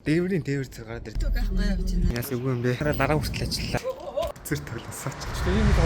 дээврийн дээвэр зэрэг гараад ирдэг. Түг авахгүй явж байна. Яс үгүй юм бэ? Дараа хүртэл ажиллаа. Зэр тоглосооч. ийм л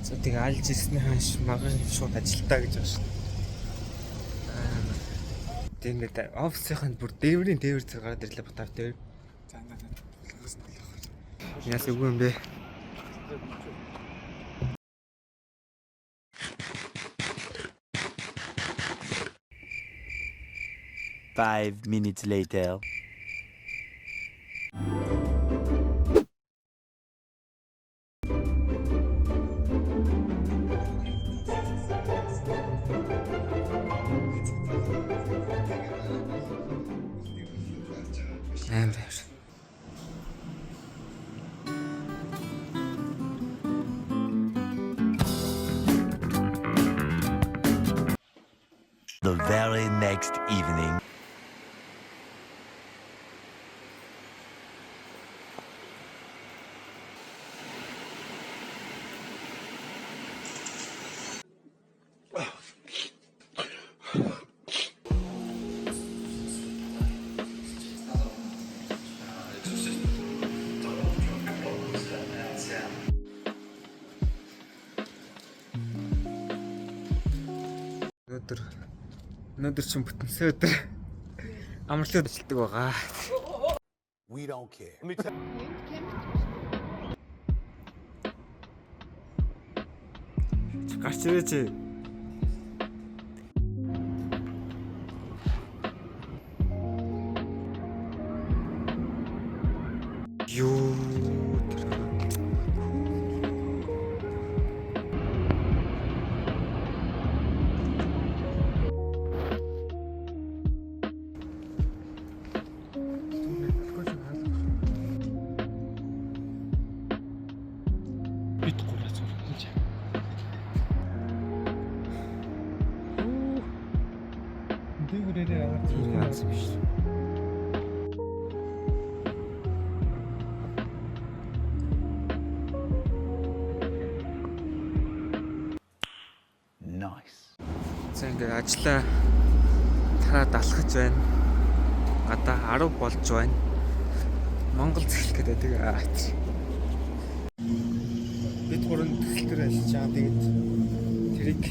За тэгээ алж ирсний хааш маган шууд ажилтаа гэж байна шүү. Тэгээ ингээд офисынханд бүр дээврийн дээвэр зэрэг гараад ирлээ батав дээр. за. Яс үгүй юм бэ? Five minutes later. The very next evening. Өнөөдөр чинь бүтэнсээ өдөр амарлууд ажилтдаг байгаа. We don't care. Гарч ирээч. Юу бит гураач гэж. Дэгүрээрээ аваад тийм яасан биш. Nice. За ингээд ажиллаа тараад алхаж байна. Гадаа 10 болж байна. Монгол цэглэх гэдэг тэгээ бид гурван төсөл төр ажиллаж байгаа. Тэгээд тэрийг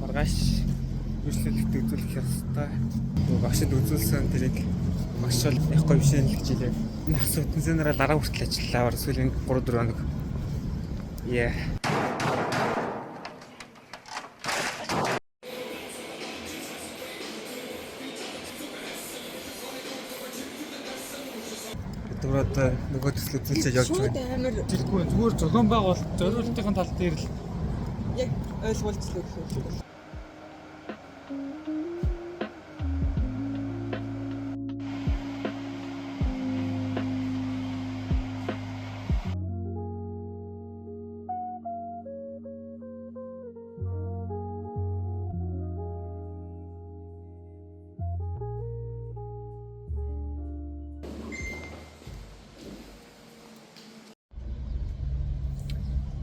маргааш үйлчлэлт үзүүлэх ёстой. Багшд үзүүлсэн тэрийг багш бол явахгүй биш л гэж хэлээ. Энэ хас үтэнсэнээрээ дараа хүртэл ажиллаа. Сүүлийн 3-4 хоног. Yeah. Тэгвэл нөгөө төсөл үзүүлчихэд явж байна. Амар Тэргүй зүгээр зохион байгуулалт зориултын тал дээр л яг ойлгуулцлаа гэхэл.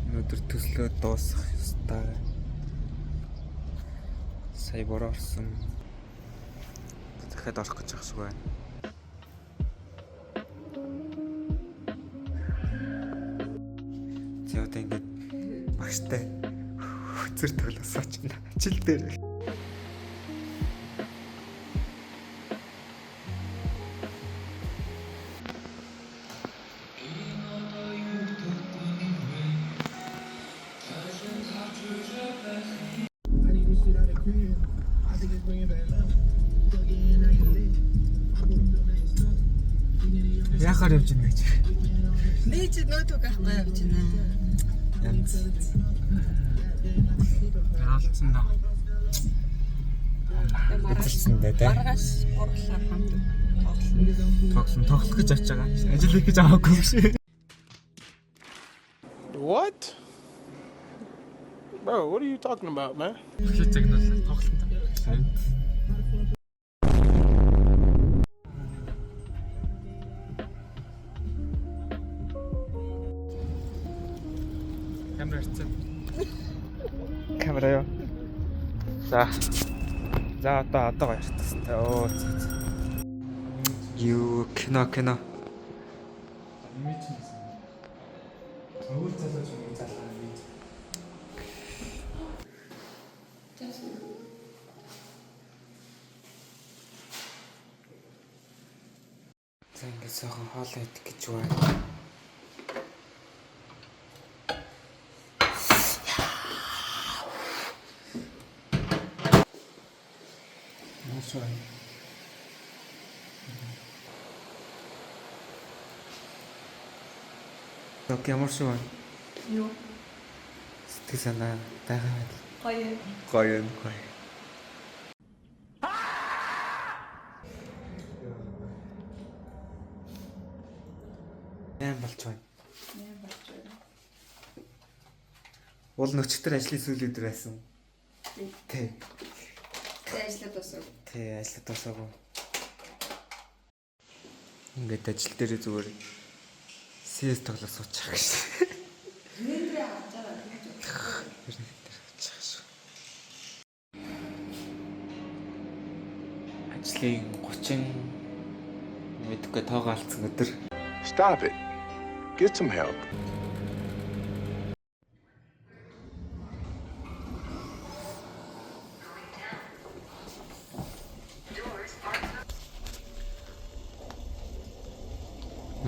Өнөөдөр төслөө дуусгах ёстой. Сая бороо орсон. Дахиад орох гэж байгаа шиг байна. За одоо ингээд багштай зэр тоглосооч ажил дээр. Яхаар явж байна гэж. Нээж нөтөг авахгүй явж байна. Янз. алдсан даа. Маргааш гурлаа хамт тоглох гэж очиж байгаа. Ажил хийх гэж аваагүй биш. What? Bro, what are you talking about, man? Эхлээд загнал тоглолтон. Камера хэвчээ. Камера юу? За За одоо ярьах гэсэн. Оо. Юу кино. Имиж гэсэн. Өвөл залууч юм залгаа имиж. За ингээд сахан хоолоо идэх гэж байна. Мосоо. Окей, ямар шүү байна? Юу? Сэтгэл санаа тайгаа Гоё. гоё. Яам болж байна. Уул нөчтөр ажлын сүүл өдөр байсан. Тий. Ажиллаад басаа. Тий, ажиллаад тусаагүй. Ингээд ажил дээр зүгээр CS тоглож суучих гэж. Нэрээ авч байгаа гэж. Ажлын 30 мэдгүй тоогоо алдсан өдөр. Stop it. Get some help.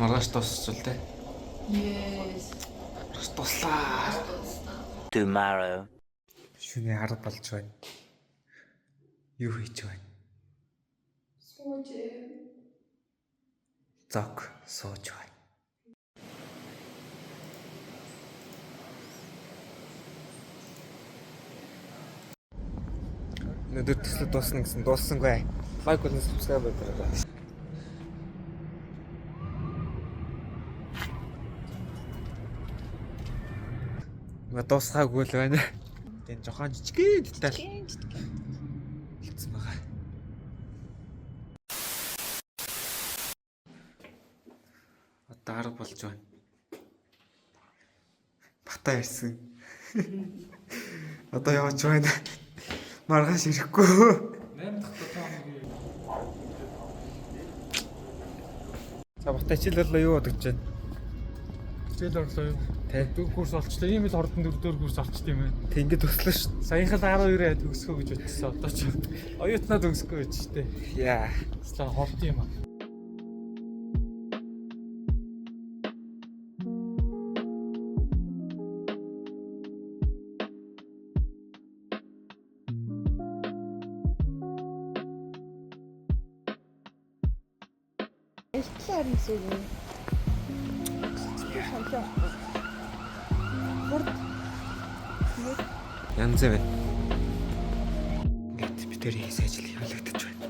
Маргааш дуусчихвал те. Yes. Туслаа. Tomorrow. Шүний 10 болж байна. Юу хийж байна? Сууж. Зог сууж байна. Өнөөдөр төсөл дуусна гэсэн дууссангүй. Лайк болон subscribe байгаарай. Дуусгаагүй л байна. Тэгээд жохон жижигхэн деталь хэлсэн байгаа. Одоо 10 болж байна. Бата ирсэн. Одоо явж байна. Маргааш ирэхгүй. 8 дахь тоо. За бата хичээл юу бодож байна? Хичээл орлоо юу? Тэ. 4 курс олчлаа. Ийм л хордон 4 курс олчт юм байна. Тэг ингээд төслөө шүү. Саяхан 12-аа төгсгөө гэж бодчихсон. Одоо ч оюутнаа төгсгөө гэж штэ. Яа. Слаа хорд юм аа. Эхлээд юмсыг юм. Янз байна. Ингээд бид тэр хийсэн ажил явуулагдаж байна.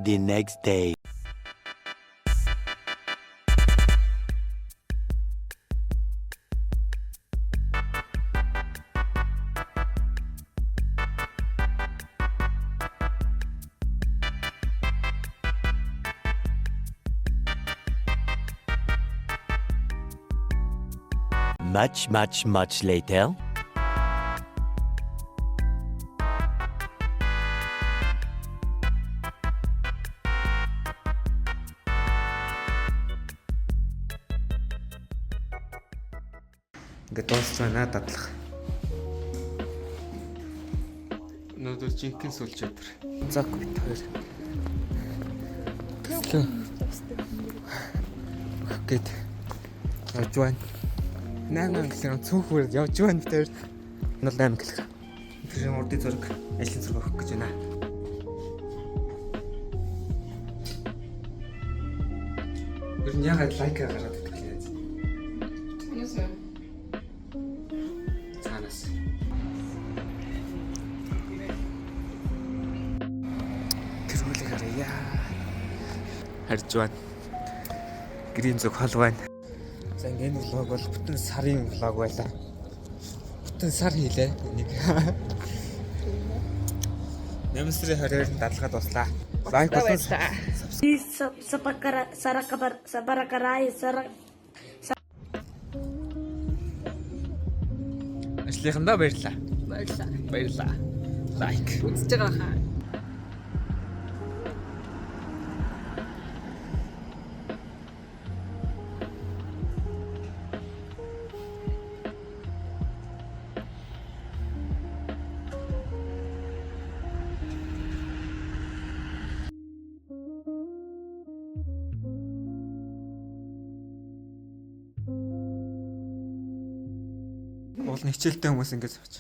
The next day. Much later. Ингээд дуусч байна дадлах. Өнөөдөр жинхэнэ сүлж өдөр. Заг бит хоёр. Тэслээ. Гэт явж байна. 8 кг цөөхөр явж байна бит хоёр. Энэ бол 8 кг. Тэр урдын зураг ажлын зураг өгөх гэж байна. Ер нь ягаад лайк гаргаад идэх юм яаж? Юусэн? Цаанаас. Тэрүүлэг харъя. Харж байна. Грийн зүг хол байна. За энэ влог бол бүтэн сарын влог байлаа. Бүтэн сар хийлээ. Энийг. 8 сарын 22-нд дадлага дуслаа. Лайк болон Ажлынхандаа баярлаа. Баярлалаа. Баярлаа. Лайк. Үзэж байгаа хаа. Уул нь хичээлтэй хүмүүс ингэж сууж.